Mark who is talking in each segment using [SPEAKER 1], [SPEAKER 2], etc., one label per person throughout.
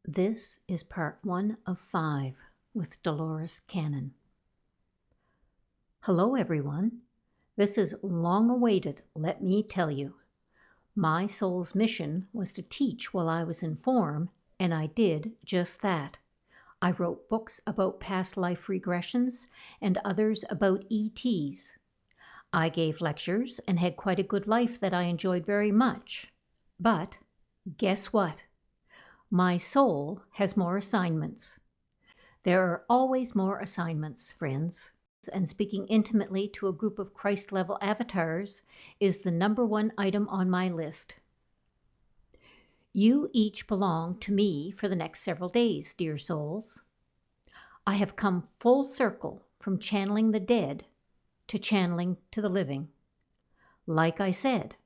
[SPEAKER 1] This is part 1 of 5 with Dolores Cannon. Hello, everyone. This is long awaited, let me tell you. My soul's mission was to teach while I was in form, and I did just that. I wrote books about past life regressions and others about ETs. I gave lectures and had quite a good life that I enjoyed very much. But guess what? My soul has more assignments. There are always more assignments, friends. And speaking intimately to a group of Christ-level avatars is the number one item on my list. You each belong to me for the next several days, dear souls. I have come full circle from channeling the dead to channeling to the living. Like I said,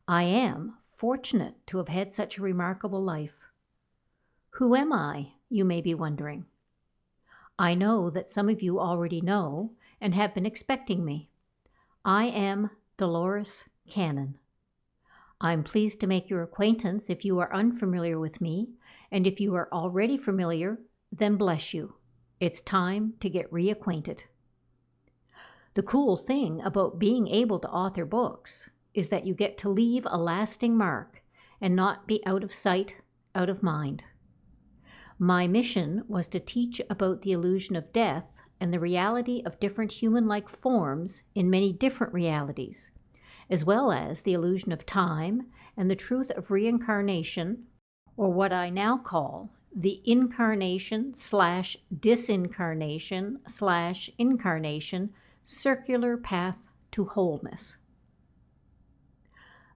[SPEAKER 1] I am fortunate to have had such a remarkable life. Who am I, you may be wondering? I know that some of you already know and have been expecting me. I am Dolores Cannon. I'm pleased to make your acquaintance if you are unfamiliar with me, and if you are already familiar, then bless you. It's time to get reacquainted. The cool thing about being able to author books is that you get to leave a lasting mark and not be out of sight, out of mind. My mission was to teach about the illusion of death and the reality of different human-like forms in many different realities, as well as the illusion of time and the truth of reincarnation, or what I now call the incarnation/disincarnation/incarnation circular path to wholeness.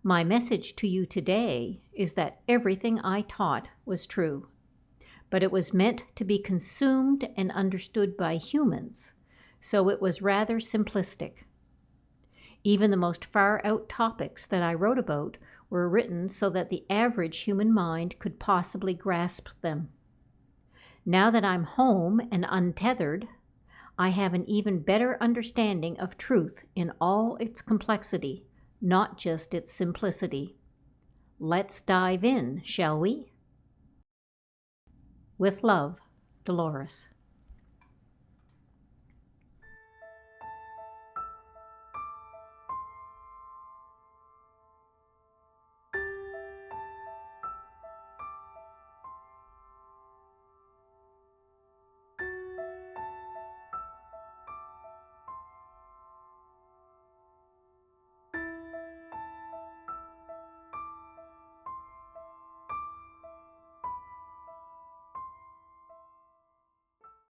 [SPEAKER 1] My message to you today is that everything I taught was true, but it was meant to be consumed and understood by humans, so it was rather simplistic. Even the most far-out topics that I wrote about were written so that the average human mind could possibly grasp them. Now that I'm home and untethered, I have an even better understanding of truth in all its complexity, not just its simplicity. Let's dive in, shall we? With love, Dolores.